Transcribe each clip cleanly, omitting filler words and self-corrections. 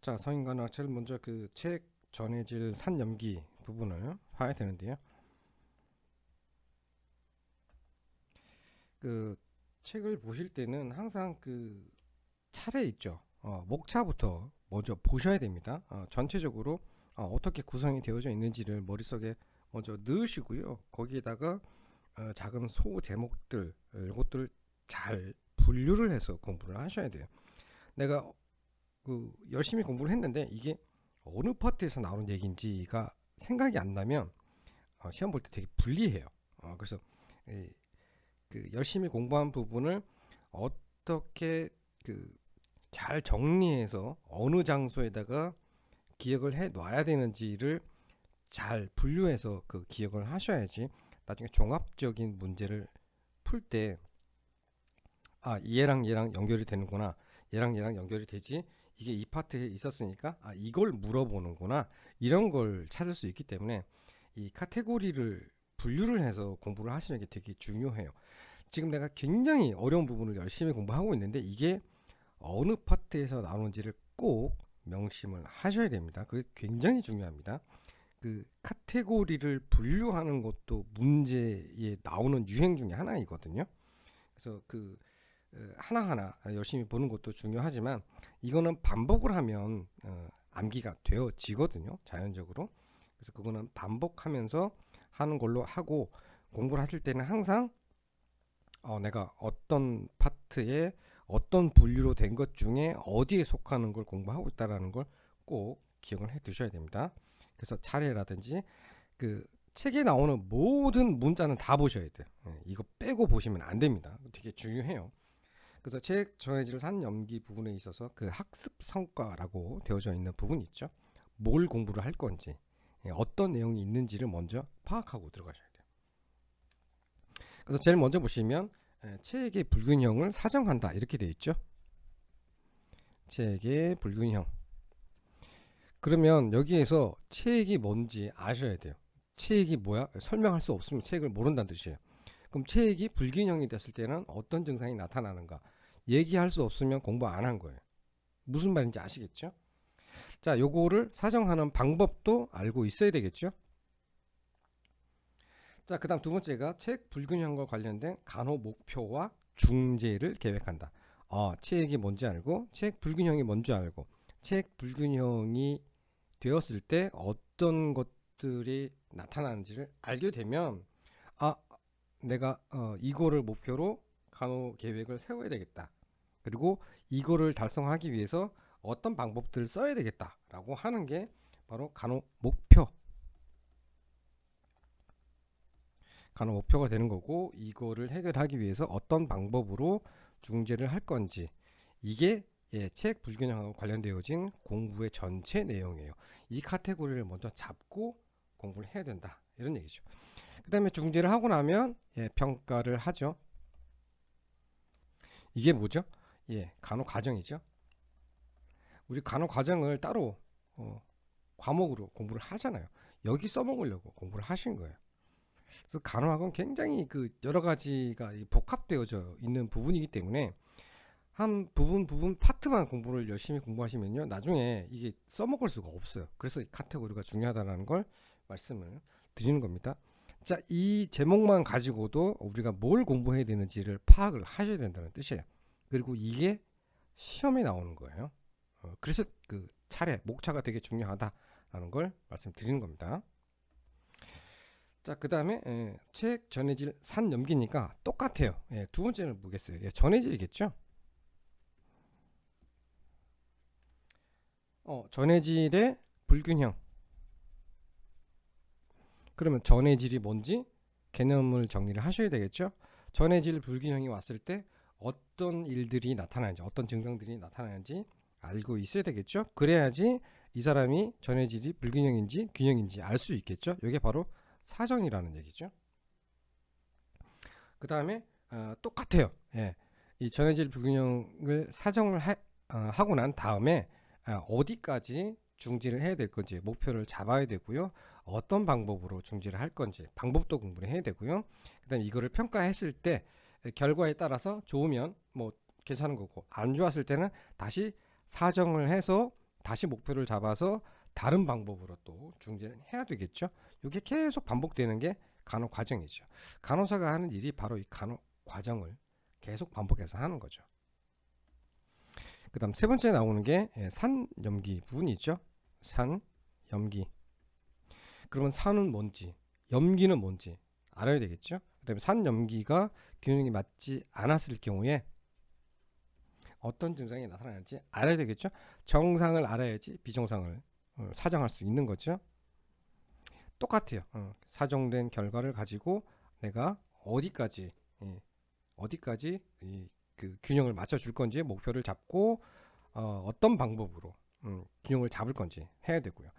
자, 성인과학 제일 먼저 그 책 전해질 산염기 부분을 봐야 되는데요. 그 책을 보실 때는 항상 그 차례 있죠. 목차부터 먼저 보셔야 됩니다. 전체적으로 떻게 구성이 되어져 있는지를 머릿속에 먼저 넣으시고요. 거기에다가 작은 소 제목들 이것들을 잘 분류를 해서 공부를 하셔야 돼요. 내가 그 열심히 공부를 했는데 이게 어느 파트에서 나오는 얘기인지가 생각이 안 나면 시험 볼 때 되게 불리해요. 그래서 그 열심히 공부한 부분을 어떻게 그 잘 정리해서 어느 장소에다가 기억을 해 놔야 되는지를 잘 분류해서 그 기억을 하셔야지 나중에 종합적인 문제를 풀 때 얘랑 얘랑 연결이 되는구나, 얘랑 얘랑 연결이 되지, 이게 이 파트에 있었으니까 이걸 물어보는구나, 이런 걸 찾을 수 있기 때문에 이 카테고리를 분류를 해서 공부를 하시는 게 되게 중요해요. 지금 내가 굉장히 어려운 부분을 열심히 공부하고 있는데 이게 어느 파트에서 나오는지를 꼭 명심을 하셔야 됩니다. 그게 굉장히 중요합니다. 그 카테고리를 분류하는 것도 문제에 나오는 유형 중에 하나이거든요. 그래서 그 하나하나 열심히 보는 것도 중요하지만 이거는 반복을 하면 암기가 되어지거든요, 자연적으로. 그래서 그거는 반복하면서 하는 걸로 하고, 공부를 하실 때는 항상 내가 어떤 파트에 어떤 분류로 된 것 중에 어디에 속하는 걸 공부하고 있다는 걸 꼭 기억을 해 두셔야 됩니다. 그래서 차례라든지 그 책에 나오는 모든 문자는 다 보셔야 돼요. 이거 빼고 보시면 안 됩니다. 되게 중요해요. 그래서 책 정해질 산염기 부분에 있어서 그 학습 성과라고 되어져 있는 부분이 있죠. 뭘 공부를 할 건지, 어떤 내용이 있는지를 먼저 파악하고 들어가셔야 돼요. 그래서 제일 먼저 보시면 책의 불균형을 사정한다 이렇게 되어 있죠. 책의 불균형. 그러면 여기에서 책이 뭔지 아셔야 돼요. 책이 뭐야? 설명할 수 없으면 책을 모른다는 뜻이에요. 그럼 책이 불균형이 됐을 때는 어떤 증상이 나타나는가? 얘기할 수 없으면 공부 안 한 거예요. 무슨 말인지 아시겠죠? 자, 요거를 사정하는 방법도 알고 있어야 되겠죠? 자, 그 다음 두 번째가 책 불균형과 관련된 간호 목표와 중재를 계획한다. 책이 뭔지 알고, 책 불균형이 뭔지 알고, 책 불균형이 되었을 때 어떤 것들이 나타나는지를 알게 되면, 아, 내가 이거를 목표로 간호 계획을 세워야 되겠다. 그리고 이거를 달성하기 위해서 어떤 방법들을 써야 되겠다라고 하는 게 바로 간호 목표가 되는 거고, 이거를 해결하기 위해서 어떤 방법으로 중재를 할 건지, 이게 책 불균형하고 관련되어진 공부의 전체 내용이에요. 이 카테고리를 먼저 잡고 공부를 해야 된다, 이런 얘기죠. 그 다음에 중재를 하고 나면 평가를 하죠. 이게 뭐죠? 간호 과정이죠. 우리 간호 과정을 따로 과목으로 공부를 하잖아요. 여기 써먹으려고 공부를 하신 거예요. 그래서 간호학은 굉장히 그 여러 가지가 복합되어져 있는 부분이기 때문에 한 부분 파트만 공부를 열심히 공부하시면요, 나중에 이게 써먹을 수가 없어요. 그래서 이 카테고리가 중요하다는 걸 말씀을 드리는 겁니다. 자, 이 제목만 가지고도 우리가 뭘 공부해야 되는지를 파악을 하셔야 된다는 뜻이에요. 그리고 이게 시험에 나오는 거예요. 그래서 그 차례, 목차가 되게 중요하다라는 걸 말씀드리는 겁니다. 자, 그 다음에 책 전해질 산 넘기니까 똑같아요. 두 번째는 뭐겠어요? 전해질이겠죠. 전해질의 불균형. 그러면 전해질이 뭔지 개념을 정리를 하셔야 되겠죠. 전해질 불균형이 왔을 때 어떤 일들이 나타나는지, 어떤 증상들이 나타나는지 알고 있어야 되겠죠. 그래야지 이 사람이 전해질이 불균형인지 균형인지 알 수 있겠죠. 이게 바로 사정이라는 얘기죠. 그 다음에 똑같아요. 이 전해질 불균형을 사정을 하고 난 다음에 어디까지 중지를 해야 될 건지 목표를 잡아야 되고요. 어떤 방법으로 중지를 할 건지 방법도 공부를 해야 되고요. 그 다음에 이거를 평가했을 때 결과에 따라서 좋으면 뭐 괜찮은 거고, 안 좋았을 때는 다시 사정을 해서 다시 목표를 잡아서 다른 방법으로 또 중재를 해야 되겠죠. 이게 계속 반복되는 게 간호 과정이죠. 간호사가 하는 일이 바로 이 간호 과정을 계속 반복해서 하는 거죠. 그 다음 세 번째 나오는 게 산염기 부분이죠. 산염기. 그러면 산은 뭔지, 염기는 뭔지 알아야 되겠죠. 그 다음에 산염기가 균형이 맞지 않았을 경우에 어떤 증상이 나타나는지 알아야 되겠죠. 정상을 알아야지 비정상을 사정할 수 있는 거죠. 똑같아요. 사정된 결과를 가지고 내가 어디까지 그 균형을 맞춰줄 건지 목표를 잡고 어떤 방법으로 균형을 잡을 건지 해야 되고요.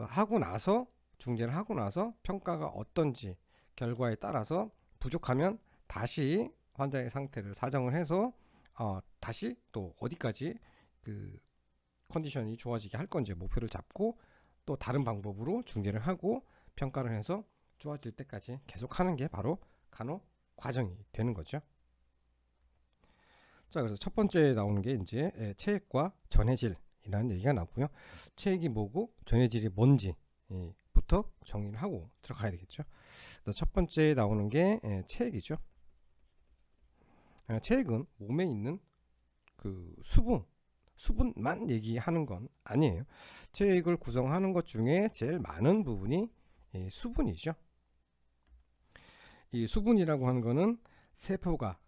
하고 나서 중재를 하고 나서 평가가 어떤지 결과에 따라서 부족하면 다시 환자의 상태를 사정을 해서 다시 또 어디까지 그 컨디션이 좋아지게 할 건지 목표를 잡고 또 다른 방법으로 중재를 하고 평가를 해서 좋아질 때까지 계속하는 게 바로 간호 과정이 되는 거죠. 자, 그래서 첫 번째 나오는 게 이제 체액과 전해질이라는 얘기가 나고요. 체액이 뭐고 전해질이 뭔지부터 정의를 하고 들어가야 되겠죠. 그래서 첫 번째 나오는 게 체액이죠. 체액은 몸에 있는 그 수분만 얘기하는 건 아니에요. 체액을 구성하는 것 중에 제일 많은 부분이 수분이죠. 이 수분이라고 하는 거는 세포가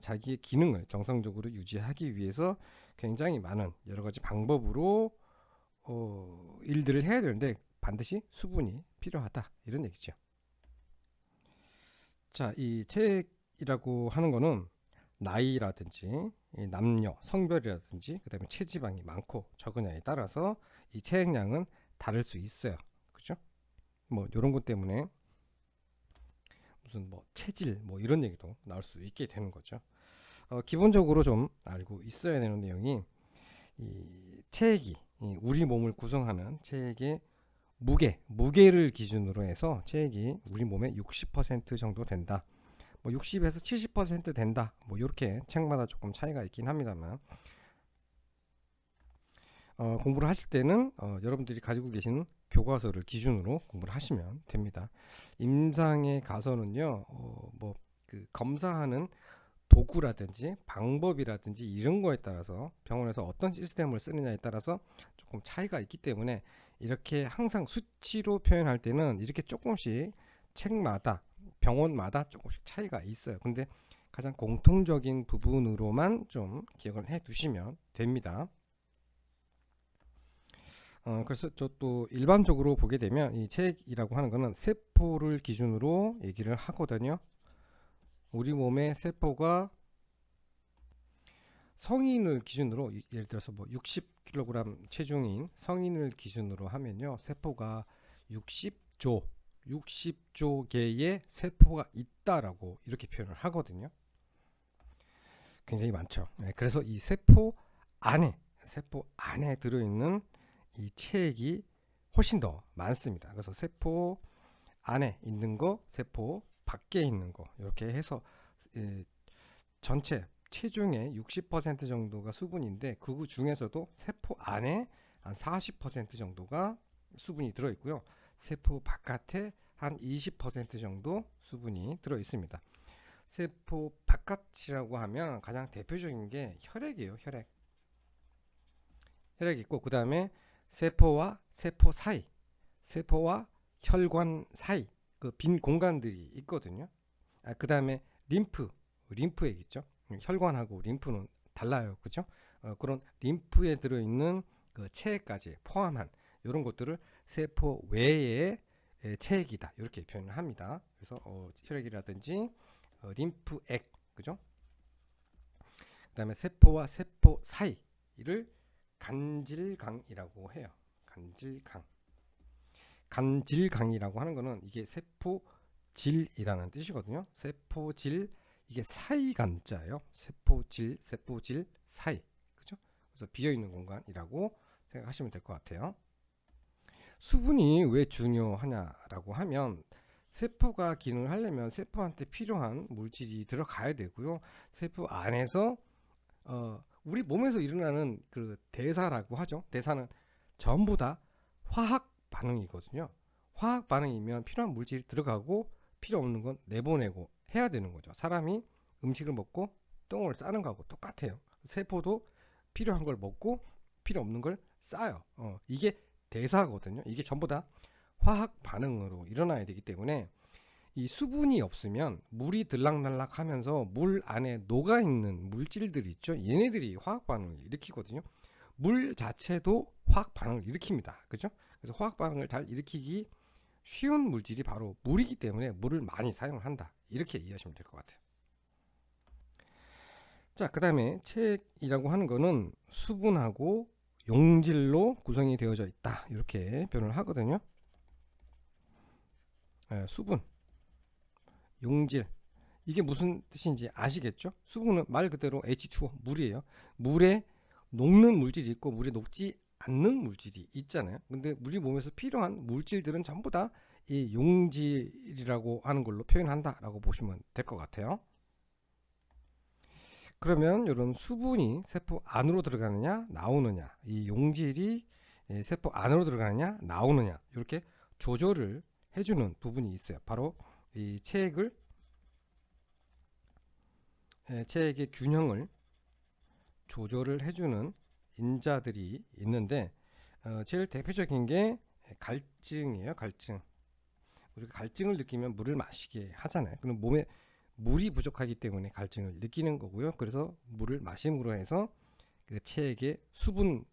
자기의 기능을 정상적으로 유지하기 위해서 굉장히 많은 여러 가지 방법으로 일들을 해야 되는데 반드시 수분이 필요하다 이런 얘기죠. 자, 이 체액이라고 하는 거는 나이라든지 남녀, 성별이라든지 그 다음에 체지방이 많고 적으냐에 따라서 이 체액량은 다를 수 있어요. 그죠? 뭐 이런 것 때문에 무슨 뭐 체질 뭐 이런 얘기도 나올 수 있게 되는 거죠. 기본적으로 좀 알고 있어야 되는 내용이 이 체액이 우리 몸을 구성하는 체액의 무게를 기준으로 해서 체액이 우리 몸의 60% 정도 된다. 뭐 60에서 70% 된다. 뭐 이렇게 책마다 조금 차이가 있긴 합니다만 공부를 하실 때는 여러분들이 가지고 계신 교과서를 기준으로 공부를 하시면 됩니다. 임상에 가서는요, 뭐 그 검사하는 도구라든지 방법이라든지 이런 거에 따라서 병원에서 어떤 시스템을 쓰느냐에 따라서 조금 차이가 있기 때문에 이렇게 항상 수치로 표현할 때는 이렇게 조금씩 책마다 병원마다 조금씩 차이가 있어요. 근데 가장 공통적인 부분으로만 좀 기억을 해 두시면 됩니다. 그래서 저 또 일반적으로 보게 되면 이 체액이라고 하는 거는 세포를 기준으로 얘기를 하거든요. 우리 몸의 세포가 성인을 기준으로 예를 들어서 뭐 60kg 체중인 성인을 기준으로 하면요. 세포가 60조 개의 세포가 있다라고 이렇게 표현을 하거든요. 굉장히 많죠. 그래서 이 세포 안에 들어있는 이 체액이 훨씬 더 많습니다. 그래서 세포 안에 있는 거, 세포 밖에 있는 거 이렇게 해서 전체 체중의 60% 정도가 수분인데 그 중에서도 세포 안에 한 40% 정도가 수분이 들어 있고요. 세포 바깥에 한 20% 정도 수분이 들어 있습니다. 세포 바깥이라고 하면 가장 대표적인 게 혈액이에요. 혈액 있고 그 다음에 세포와 세포 사이, 세포와 혈관 사이 그 빈 공간들이 있거든요. 그 다음에 림프액 있죠. 혈관하고 림프는 달라요, 그죠? 그런 림프에 들어있는 그 체액까지 포함한 이런 것들을 세포 외의 체액이다 이렇게 표현을 합니다. 그래서 혈액이라든지 림프액, 그죠? 그다음에 세포와 세포 사이를 간질강이라고 해요. 간질강이라고 하는 거는 이게 세포질이라는 뜻이거든요. 세포질 이게 사이간자예요. 세포질 사이, 그죠? 그래서 비어 있는 공간이라고 생각하시면 될 것 같아요. 수분이 왜 중요하냐라고 하면 세포가 기능을 하려면 세포한테 필요한 물질이 들어가야 되고요. 세포 안에서 우리 몸에서 일어나는 그 대사라고 하죠. 대사는 전부 다 화학 반응이거든요. 화학 반응이면 필요한 물질이 들어가고 필요 없는 건 내보내고 해야 되는 거죠. 사람이 음식을 먹고 똥을 싸는 거하고 똑같아요. 세포도 필요한 걸 먹고 필요 없는 걸 싸요. 이게 대사거든요. 이게 전부 다 화학 반응으로 일어나야 되기 때문에 이 수분이 없으면 물이 들락날락 하면서 물 안에 녹아있는 물질들이 있죠. 얘네들이 화학 반응을 일으키거든요. 물 자체도 화학 반응을 일으킵니다. 그죠? 그래서 화학 반응을 잘 일으키기 쉬운 물질이 바로 물이기 때문에 물을 많이 사용을 한다. 이렇게 이해하시면 될 것 같아요. 자, 그 다음에 체액이라고 하는 거는 수분하고 용질로 구성이 되어져 있다. 이렇게 표현을 하거든요. 수분, 용질. 이게 무슨 뜻인지 아시겠죠? 수분은 말 그대로 H2O, 물이에요. 물에 녹는 물질이 있고 물에 녹지 않는 물질이 있잖아요. 근데 우리 몸에서 필요한 물질들은 전부 다 이 용질이라고 하는 걸로 표현한다라고 보시면 될 것 같아요. 그러면 이런 수분이 세포 안으로 들어가느냐 나오느냐, 이 용질이 세포 안으로 들어가느냐 나오느냐, 이렇게 조절을 해주는 부분이 있어요. 바로 이 체액의 균형을 조절을 해주는 인자들이 있는데, 제일 대표적인 게 갈증이에요. 갈증. 우리가 갈증을 느끼면 물을 마시게 하잖아요. 그럼 몸에 물이 부족하기 때문에 갈증을 느끼는 거고요. 그래서 물을 마심으로 해서 그 체액의 수분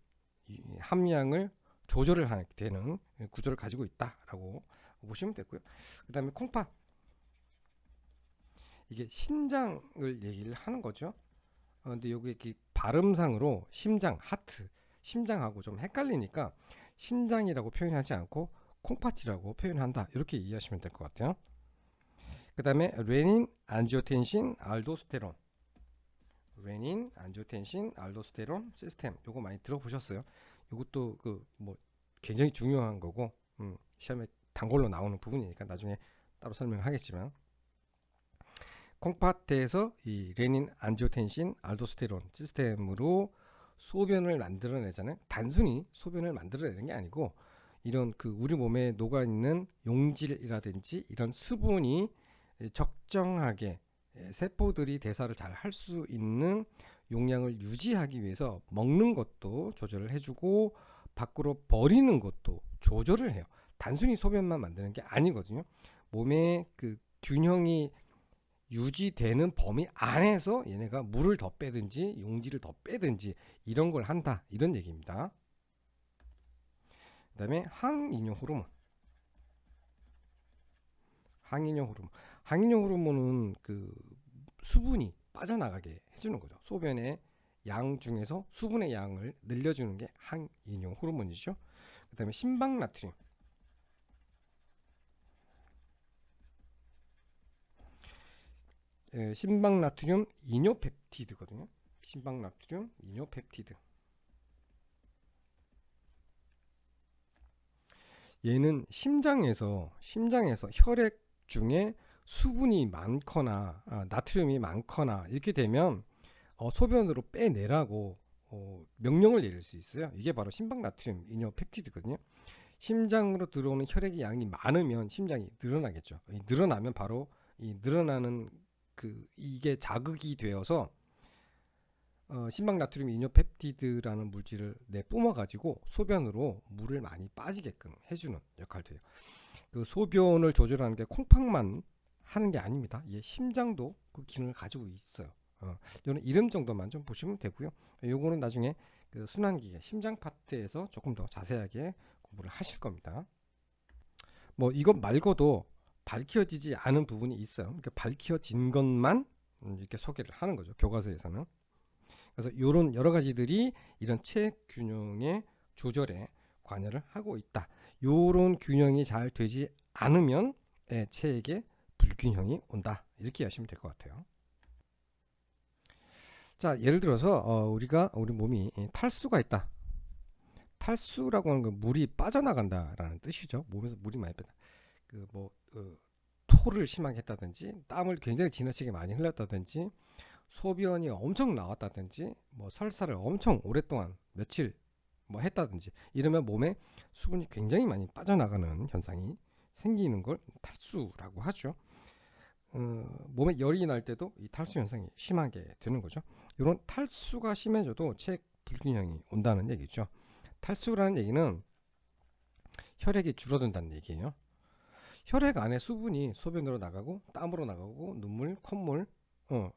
함량을 조절을 하게 되는 구조를 가지고 있다라고 보시면 되고요. 그 다음에 콩팥, 이게 신장을 얘기를 하는 거죠. 근데 여기 이렇게 발음상으로 심장, 하트, 심장하고 좀 헷갈리니까 신장이라고 표현하지 않고 콩팥이라고 표현한다. 이렇게 이해하시면 될 것 같아요. 그 다음에 레닌, 안지오텐신, 알도스테론. 레닌, 안지오텐신, 알도스테론 시스템. 요거 많이 들어보셨어요? 이것도 그 뭐 굉장히 중요한 거고, 시험에 단골로 나오는 부분이니까 나중에 따로 설명하겠지만, 콩팥에서 이 레닌, 안지오텐신, 알도스테론 시스템으로 소변을 만들어내잖아요. 단순히 소변을 만들어내는 게 아니고 이런 그 우리 몸에 녹아 있는 용질이라든지 이런 수분이 적정하게 세포들이 대사를 잘 할 수 있는 용량을 유지하기 위해서 먹는 것도 조절을 해주고 밖으로 버리는 것도 조절을 해요. 단순히 소변만 만드는 게 아니거든요. 몸의 그 균형이 유지되는 범위 안에서 얘네가 물을 더 빼든지 용질을 더 빼든지 이런 걸 한다, 이런 얘기입니다. 그 다음에 항이뇨 호르몬. 항이뇨 호르몬은 그 수분이 빠져나가게 해주는 거죠. 소변의 양 중에서 수분의 양을 늘려주는 게 항이뇨 호르몬이죠. 그 다음에 심박나트륨. 심박나트륨 이뇨펩티드거든요. 심박나트륨 이뇨펩티드. 얘는 심장에서 혈액 중에 수분이 많거나 나트륨이 많거나 이렇게 되면 소변으로 빼내라고 명령을 내릴 수 있어요. 이게 바로 심박나트륨 이뇨펩티드거든요. 심장으로 들어오는 혈액의 양이 많으면 심장이 늘어나겠죠. 늘어나면 바로 이 늘어나는 이게 자극이 되어서 심박나트륨 이뇨펩티드라는 물질을 내뿜어 가지고 소변으로 물을 많이 빠지게끔 해주는 역할도 해요. 그 소변을 조절하는 게 콩팥만 하는 게 아닙니다. 심장도 그 기능을 가지고 있어요. 이거는 이름 정도만 좀 보시면 되고요. 요거는 나중에 그 순환기계 심장 파트에서 조금 더 자세하게 공부를 하실 겁니다. 뭐 이것 말고도 밝혀지지 않은 부분이 있어요. 그러니까 밝혀진 것만 이렇게 소개를 하는 거죠. 교과서에서는. 그래서 이런 여러 가지들이 이런 체액 균형의 조절에 관여를 하고 있다. 이런 균형이 잘 되지 않으면 체액에 불균형이 온다. 이렇게 하시면 될 것 같아요. 자, 예를 들어서 우리 몸이 탈수가 있다. 탈수라고 하는 건 물이 빠져나간다라는 뜻이죠. 몸에서 물이 많이 뺀다. 토를 심하게 했다든지 땀을 굉장히 지나치게 많이 흘렸다든지 소변이 엄청 나왔다든지 뭐 설사를 엄청 오랫동안 며칠 뭐 했다든지 이러면 몸에 수분이 굉장히 많이 빠져나가는 현상이 생기는 걸 탈수라고 하죠. 몸에 열이 날 때도 이 탈수 현상이 심하게 되는 거죠. 이런 탈수가 심해져도 체액 불균형이 온다는 얘기죠. 탈수라는 얘기는 혈액이 줄어든다는 얘기예요. 혈액 안에 수분이 소변으로 나가고 땀으로 나가고 눈물, 콧물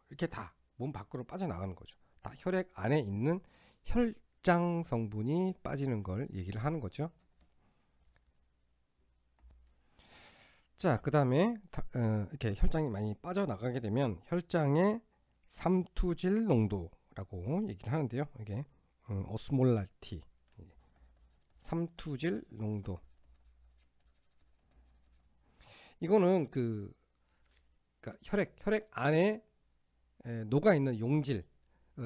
이렇게 다 몸 밖으로 빠져나가는 거죠. 다 혈액 안에 있는 혈장 성분이 빠지는 걸 얘기를 하는 거죠. 자, 그 다음에 이렇게 혈장이 많이 빠져나가게 되면 혈장의 삼투질 농도라고 얘기를 하는데요. 이게 오스몰랄티, 삼투질 농도. 이거는 그러니까 혈액 안에 녹아 있는 용질,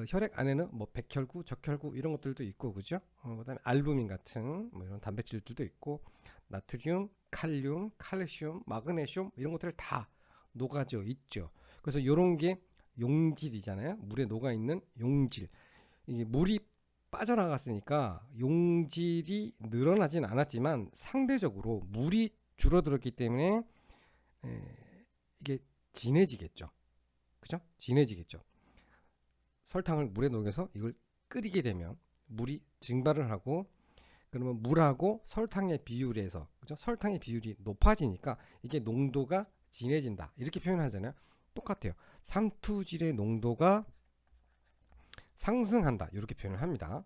혈액 안에는 뭐 백혈구, 적혈구 이런 것들도 있고, 그죠? 그다음에 알부민 같은 뭐 이런 단백질들도 있고, 나트륨, 칼륨, 칼슘, 마그네슘 이런 것들 다 녹아져 있죠. 그래서 이런 게 용질이잖아요. 물에 녹아 있는 용질. 이게 물이 빠져나갔으니까 용질이 늘어나진 않았지만 상대적으로 물이 줄어들었기 때문에 이게 진해지겠죠. 그죠? 진해지겠죠. 설탕을 물에 녹여서 이걸 끓이게 되면 물이 증발을 하고 그러면 물하고 설탕의 비율에서 그죠? 설탕의 비율이 높아지니까 이게 농도가 진해진다. 이렇게 표현하잖아요. 똑같아요. 삼투질의 농도가 상승한다. 이렇게 표현을 합니다.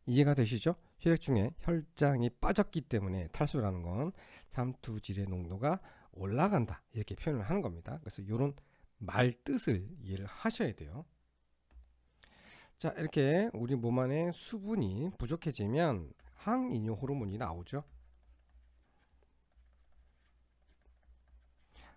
이해가 되시죠? 혈액 중에 혈장이 빠졌기 때문에 탈수라는 건 삼투질의 농도가 올라간다. 이렇게 표현을 하는 겁니다. 그래서 이런 말 뜻을 이해를 하셔야 돼요. 자, 이렇게 우리 몸 안에 수분이 부족해지면 항이뇨 호르몬이 나오죠.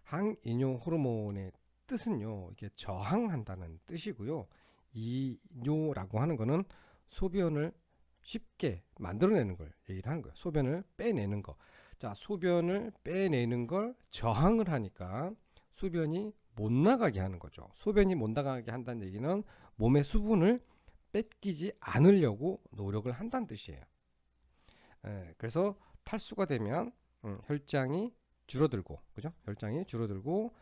항이뇨 호르몬의 뜻은요, 이게 저항한다는 뜻이고요. 이뇨라고 하는 거는 소변을 쉽게 만들어내는 걸 얘기를 하는 거예요. 소변을 빼내는 거. 자, 소변을 빼내는 걸 저항을 하니까 소변이 못 나가게 하는 거죠. 소변이 못 나가게 한다는 얘기는 몸의 수분을 뺏기지 않으려고 노력을 한다는 뜻이에요. 그래서 탈수가 되면 혈장이 줄어들고, 그죠? 혈장이 줄어들고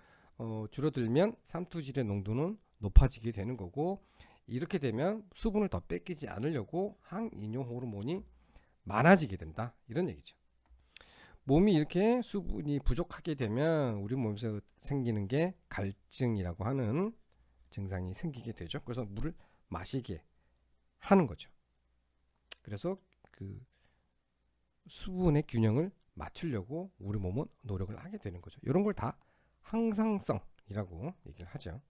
줄어들면 삼투질의 농도는 높아지게 되는 거고, 이렇게 되면 수분을 더 뺏기지 않으려고 항이뇨 호르몬이 많아지게 된다. 이런 얘기죠. 몸이 이렇게 수분이 부족하게 되면 우리 몸에서 생기는 게 갈증이라고 하는 증상이 생기게 되죠. 그래서 물을 마시게 하는 거죠. 그래서 그 수분의 균형을 맞추려고 우리 몸은 노력을 하게 되는 거죠. 이런 걸 다 항상성이라고 얘기를 하죠.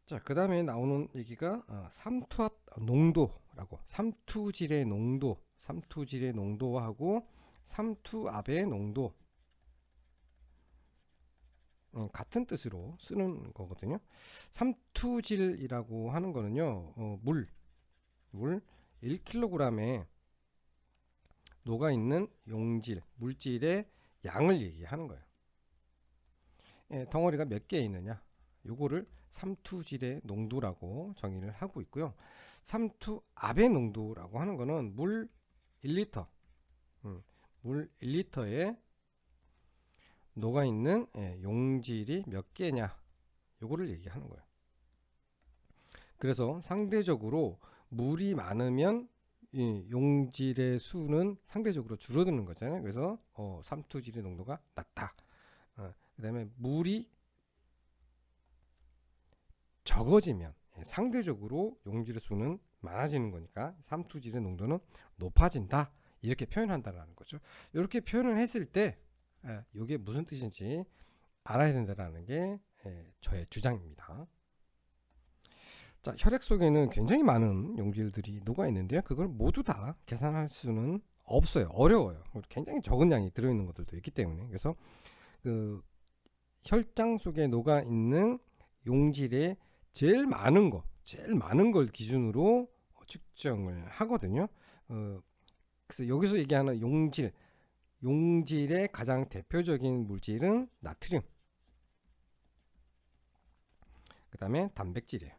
자, 그 다음에 나오는 얘기가 삼투압 농도라고, 삼투질의 농도, 삼투질의 농도하고 삼투압의 농도 같은 뜻으로 쓰는 거거든요. 삼투질이라고 하는 거는요, 물 1kg에 녹아 있는 용질, 물질의 양을 얘기하는 거예요. 덩어리가 몇 개 있느냐, 요거를 삼투질의 농도라고 정의를 하고 있고요. 삼투압의 농도라고 하는 거는 물 1리터, 물 1리터에 녹아 있는 용질이 몇 개냐, 요거를 얘기하는 거예요. 그래서 상대적으로 물이 많으면 이 용질의 수는 상대적으로 줄어드는 거잖아요. 그래서 삼투질의 농도가 낮다. 그 다음에 물이 적어지면 상대적으로 용질의 수는 많아지는 거니까 삼투질의 농도는 높아진다. 이렇게 표현한다는 거죠. 이렇게 표현을 했을 때 이게 무슨 뜻인지 알아야 된다는 게 저의 주장입니다. 자, 혈액 속에는 굉장히 많은 용질들이 녹아 있는데요. 그걸 모두 다 계산할 수는 없어요. 어려워요. 굉장히 적은 양이 들어있는 것들도 있기 때문에. 그래서 그 혈장 속에 녹아 있는 용질의 제일 많은 걸 기준으로 측정을 하거든요. 그래서 여기서 얘기하는 용질의 가장 대표적인 물질은 나트륨. 그 다음에 단백질이에요.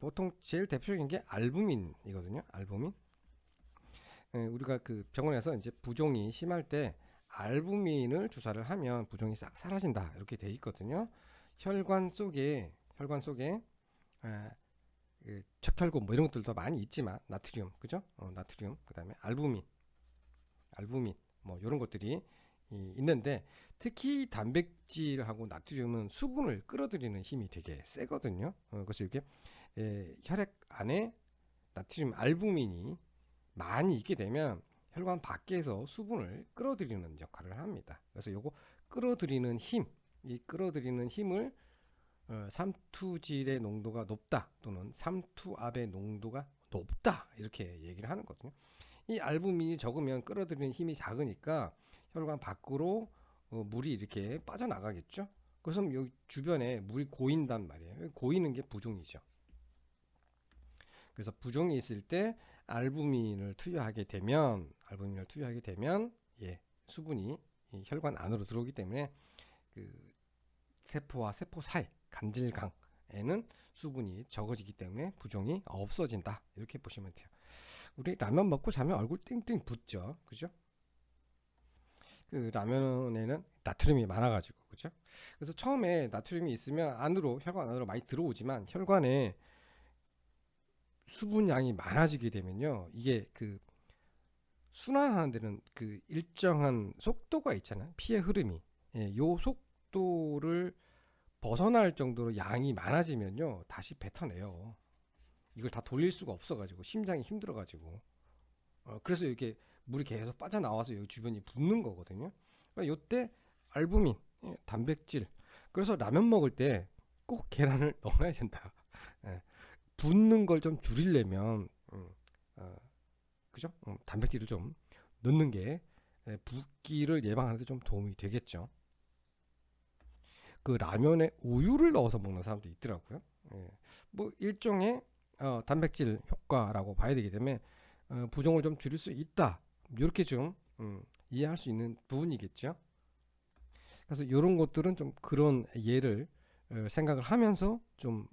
보통 제일 대표적인 게 알부민이거든요. 알부민. 우리가 그 병원에서 이제 부종이 심할 때 알부민을 주사를 하면 부종이 싹 사라진다 이렇게 돼 있거든요. 혈관 속에 척혈구 뭐 이런 것들도 많이 있지만 나트륨, 그죠? 나트륨, 그다음에 알부민 뭐 이런 것들이 있는데, 특히 단백질하고 나트륨은 수분을 끌어들이는 힘이 되게 세거든요. 그래서 이게 혈액 안에 나트륨 알부민이 많이 있게 되면 혈관 밖에서 수분을 끌어들이는 역할을 합니다. 그래서 요거 끌어들이는 힘, 이 끌어들이는 힘을 삼투질의 농도가 높다 또는 삼투압의 농도가 높다 이렇게 얘기를 하는 거거든요. 이 알부민이 적으면 끌어들이는 힘이 작으니까 혈관 밖으로 물이 이렇게 빠져나가겠죠. 그래서 여기 주변에 물이 고인단 말이에요. 고이는 게 부종이죠. 그래서 부종이 있을 때 알부민을 투여하게 되면 수분이 이 혈관 안으로 들어오기 때문에 그 세포와 세포 사이 간질강에는 수분이 적어지기 때문에 부종이 없어진다 이렇게 보시면 돼요. 우리 라면 먹고 자면 얼굴 띵띵 붓죠, 그죠? 그 라면에는 나트륨이 많아가지고, 그죠? 그래서 처음에 나트륨이 있으면 혈관 안으로 많이 들어오지만 혈관에 수분량이 많아지게 되면요, 이게 그 순환하는 데는 그 일정한 속도가 있잖아요. 피의 흐름이. 요 속도를 벗어날 정도로 양이 많아지면요, 다시 뱉어내요. 이걸 다 돌릴 수가 없어가지고 심장이 힘들어가지고. 그래서 이렇게 물이 계속 빠져나와서 여기 주변이 붓는 거거든요. 그러니까 요때 알부민, 단백질. 그래서 라면 먹을 때 꼭 계란을 넣어야 된다. 붓는 걸 좀 줄이려면 그죠? 단백질을 좀 넣는 게 붓기를 예방하는 데 좀 도움이 되겠죠. 그 라면에 우유를 넣어서 먹는 사람도 있더라고요. 뭐 일종의 단백질 효과라고 봐야 되기 때문에 부종을 좀 줄일 수 있다. 이렇게 좀 이해할 수 있는 부분이겠죠. 그래서 이런 것들은 좀 그런 예를 생각을 하면서 좀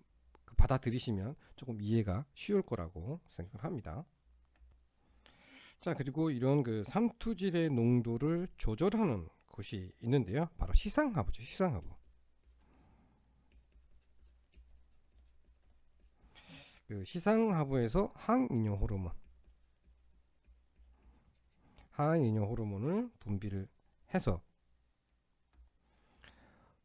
받아들이시면 조금 이해가 쉬울 거라고 생각을 합니다. 자, 그리고 이런 그 삼투질의 농도를 조절하는 곳이 있는데요. 바로 시상하부죠. 시상하부. 그 시상하부에서 항이뇨 호르몬을 분비를 해서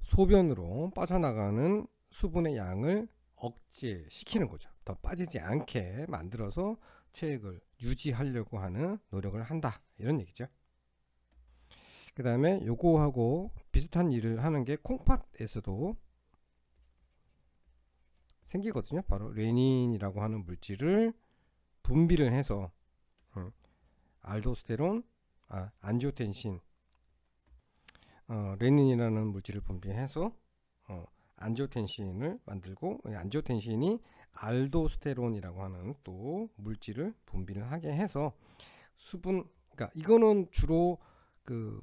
소변으로 빠져나가는 수분의 양을 억제시키는 거죠. 더 빠지지 않게 만들어서 체액을 유지하려고 하는 노력을 한다, 이런 얘기죠. 그 다음에 요거하고 비슷한 일을 하는 게 콩팥에서도 생기거든요. 바로 레닌이라고 하는 물질을 분비를 해서 알도스테론, 안지오텐신, 레닌이라는 물질을 분비해서 안지오텐신을 만들고, 안지오텐신이 알도스테론이라고 하는 또 물질을 분비를 하게 해서 수분, 그러니까 이거는 주로 그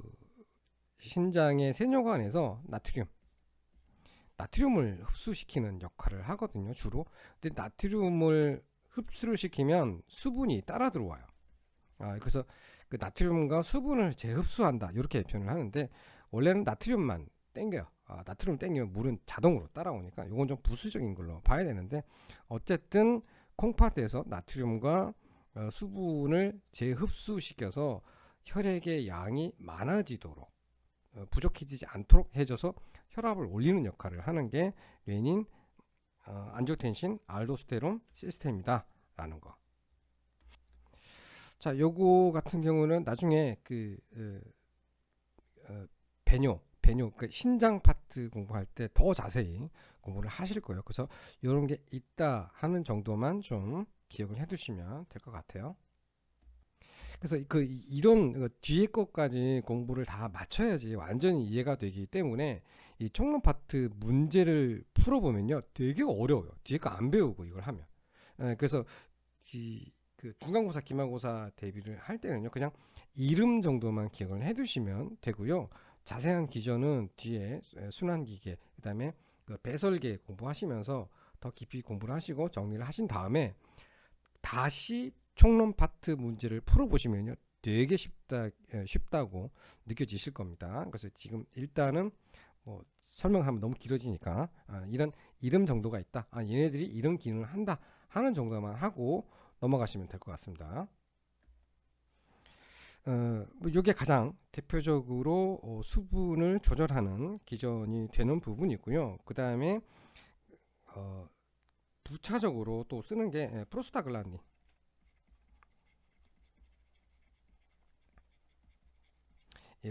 신장의 세뇨관에서 나트륨을 흡수시키는 역할을 하거든요, 주로. 근데 나트륨을 흡수를 시키면 수분이 따라 들어와요. 그래서 그 나트륨과 수분을 재흡수한다 이렇게 표현을 하는데, 원래는 나트륨만 땡겨요. 나트륨 땡기면 물은 자동으로 따라오니까 이건 좀 부수적인 걸로 봐야 되는데, 어쨌든 콩팥에서 나트륨과 수분을 재흡수시켜서 혈액의 양이 많아지도록, 부족해지지 않도록 해줘서 혈압을 올리는 역할을 하는 게 레닌, 안지오텐신, 알도스테론 시스템이다 라는 거. 자, 요거 같은 경우는 나중에 그 배뇨, 그 신장 파트 공부할 때 더 자세히 공부를 하실 거예요. 그래서 이런 게 있다 하는 정도만 좀 기억을 해두시면 될 것 같아요. 그래서 이런 뒤에 것까지 공부를 다 맞춰야지 완전히 이해가 되기 때문에 이 총론 파트 문제를 풀어보면요, 되게 어려워요. 뒤에 거 안 배우고 이걸 하면. 그래서 그 중간고사, 기말고사 대비를 할 때는요, 그냥 이름 정도만 기억을 해두시면 되고요. 자세한 기전은 뒤에 순환기계, 그다음에 그 배설계 공부하시면서 더 깊이 공부를 하시고 정리를 하신 다음에 다시 총론 파트 문제를 풀어보시면요, 되게 쉽다고 느껴지실 겁니다. 그래서 지금 일단은 뭐 설명하면 너무 길어지니까 이런 이름 정도가 있다, 얘네들이 이런 기능을 한다 하는 정도만 하고 넘어가시면 될 것 같습니다. 뭐 이게 가장 대표적으로 수분을 조절하는 기전이 되는 부분이고요. 그 다음에 어, 부차적으로 또 쓰는 게 프로스타글란딘.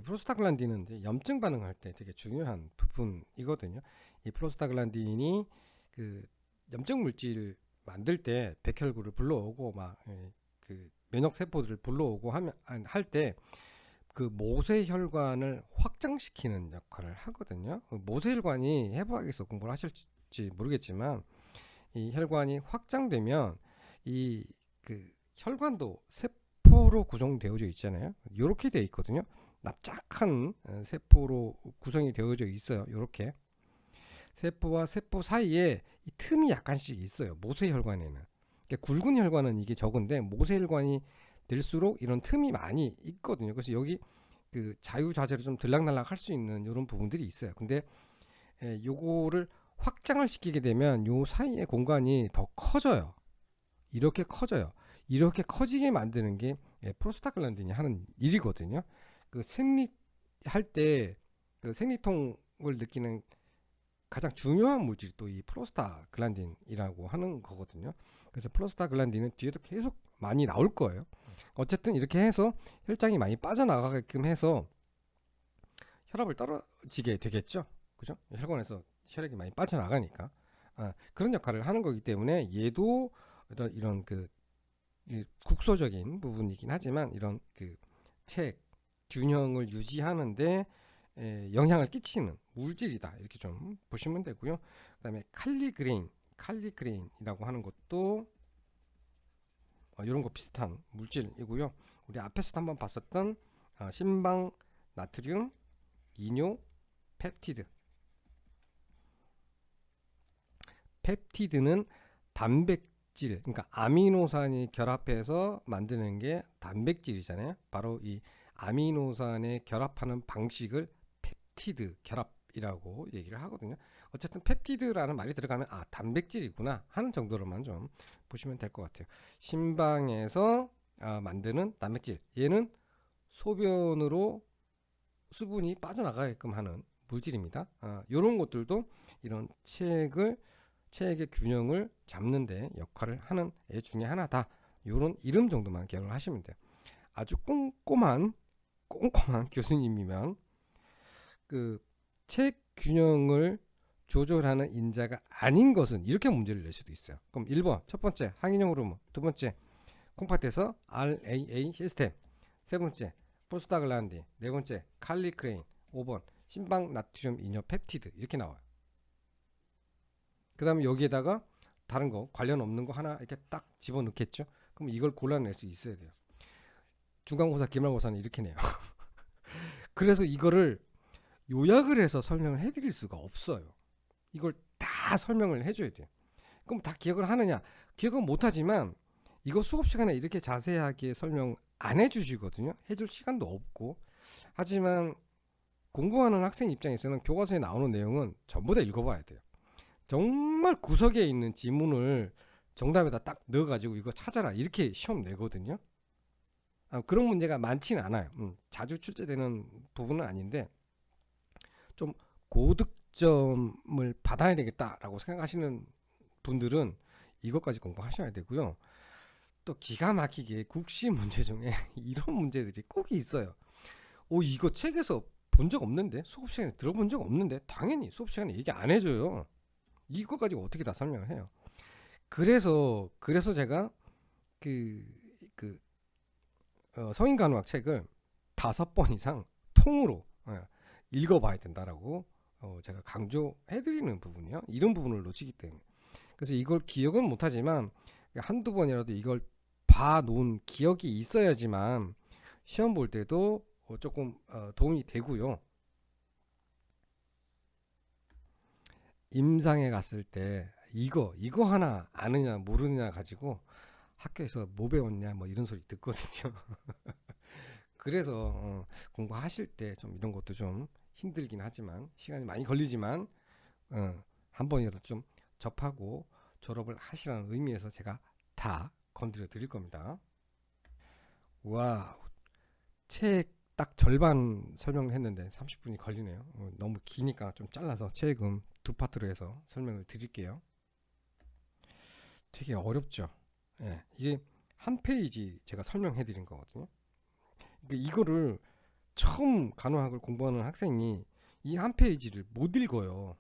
프로스타글란딘은 이제 염증 반응할 때 되게 중요한 부분이거든요. 이 프로스타글란딘이 그 염증 물질 만들 때 백혈구를 불러오고 막 그 면역 세포들을 불러오고 하면 할 때 그 모세혈관을 확장시키는 역할을 하거든요. 모세혈관이 해부학에서 공부를 하실지 모르겠지만 이 혈관이 확장되면 이 그 혈관도 세포로 구성되어져 있잖아요. 이렇게 되어 있거든요. 납작한 세포로 구성이 되어져 있어요. 이렇게 세포와 세포 사이에 이 틈이 약간씩 있어요. 모세혈관에는. 그러니까 굵은 혈관은 이게 적은데 모세혈관이 될수록 이런 틈이 많이 있거든요. 그래서 여기 그 자유자재로 좀 들락날락 할 수 있는 이런 부분들이 있어요. 근데 요거를 확장을 시키게 되면 요 사이의 공간이 더 커져요. 이렇게 커져요. 이렇게 커지게 만드는 게 프로스타글란딘이 하는 일이거든요. 그 생리할 때 그 생리통을 느끼는 가장 중요한 물질이 또 이 프로스타글란딘이라고 하는 거거든요. 그래서 프로스타글란딘은 뒤에도 계속 많이 나올 거예요. 어쨌든 이렇게 해서 혈장이 많이 빠져나가게끔 해서 혈압을 떨어지게 되겠죠. 그죠? 혈관에서 혈액이 많이 빠져나가니까 그런 역할을 하는 거기 때문에 얘도 이런 그 국소적인 부분이긴 하지만 이런 그 책 균형을 유지하는데 영향을 끼치는 물질이다, 이렇게 좀 보시면 되고요. 그 다음에 칼리그레인이라고 하는 것도 이런 거 비슷한 물질이고요. 우리 앞에서도 한번 봤었던 신방 나트륨 이뇨 펩티드. 펩티드는 단백질, 그러니까 아미노산이 결합해서 만드는 게 단백질이잖아요. 바로 이 아미노산의 결합하는 방식을 펩티드 결합이라고 얘기를 하거든요. 어쨌든 펩티드라는 말이 들어가면 단백질이구나 하는 정도로만 좀 보시면 될 것 같아요. 심방에서 만드는 단백질, 얘는 소변으로 수분이 빠져나가게끔 하는 물질입니다. 이런 것들도 이런 체액의 균형을 잡는데 역할을 하는 애 중에 하나다. 이런 이름 정도만 기억을 하시면 돼요. 아주 꼼꼼한 교수님이면 그 체액 균형을 조절하는 인자가 아닌 것은 이렇게 문제를 낼 수도 있어요. 그럼 1번 첫 번째 항인형 호르몬, 두 번째 콩팥에서 RAA 시스템, 세 번째 프로스타글란딘, 네 번째 칼리크레인, 5번 신방 나트륨 이뇨 펩티드, 이렇게 나와요. 그 다음에 여기에다가 다른 거 관련 없는 거 하나 이렇게 딱 집어넣겠죠. 그럼 이걸 골라낼 수 있어야 돼요. 중간고사 기말고사는 이렇게 내요. 그래서 이거를 요약을 해서 설명을 해드릴 수가 없어요. 이걸 다 설명을 해줘야 돼요. 그럼 다 기억을 하느냐? 기억은 못하지만 이거 수업 시간에 이렇게 자세하게 설명 안 해주시거든요. 해줄 시간도 없고. 하지만 공부하는 학생 입장에서는 교과서에 나오는 내용은 전부 다 읽어봐야 돼요. 정말 구석에 있는 지문을 정답에다 딱 넣어가지고 이거 찾아라, 이렇게 시험 내거든요. 그런 문제가 많지는 않아요. 자주 출제되는 부분은 아닌데 좀 고득점을 받아야 되겠다라고 생각하시는 분들은 이것까지 공부하셔야 되고요. 또 기가 막히게 국시 문제 중에 이런 문제들이 꼭 있어요. 이거 책에서 본 적 없는데, 수업 시간에 들어본 적 없는데, 당연히 수업 시간에 얘기 안 해줘요. 이거 가지고 어떻게 다 설명을 해요. 그래서 제가 성인간호학 책을 5번 이상 통으로 읽어봐야 된다라고 제가 강조해드리는 부분이요. 이런 부분을 놓치기 때문에. 그래서 이걸 기억은 못하지만 한두 번이라도 이걸 봐놓은 기억이 있어야지만 시험 볼 때도 조금 도움이 되고요. 임상에 갔을 때 이거 하나 아느냐 모르느냐 가지고 학교에서 뭐 배웠냐 뭐 이런 소리 듣거든요. 그래서 공부하실 때 좀 이런 것도 좀 힘들긴 하지만 시간이 많이 걸리지만 한 번이라도 좀 접하고 졸업을 하시라는 의미에서 제가 다 건드려 드릴 겁니다. 와, 책 딱 절반 설명을 했는데 30분이 걸리네요. 너무 기니까 좀 잘라서 책은 두 파트로 해서 설명을 드릴게요. 되게 어렵죠. 예, 이게 한 페이지 제가 설명해 드린 거거든요. 그러니까 이거를 처음 간호학을 공부하는 학생이 이 한 페이지를 못 읽어요.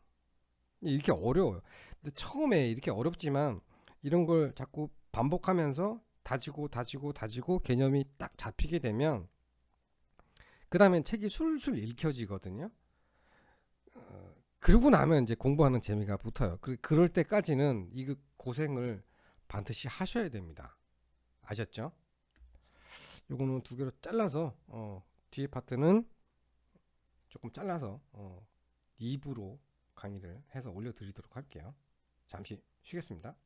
이렇게 어려워요. 근데 처음에 이렇게 어렵지만 이런 걸 자꾸 반복하면서 다지고 개념이 딱 잡히게 되면 그 다음엔 책이 술술 읽혀지거든요. 그러고 나면 이제 공부하는 재미가 붙어요. 그럴 때까지는 이 고생을 반드시 하셔야 됩니다. 아셨죠? 요거는 두 개로 잘라서 뒤에 파트는 조금 잘라서 2부로 강의를 해서 올려드리도록 할게요. 잠시 쉬겠습니다.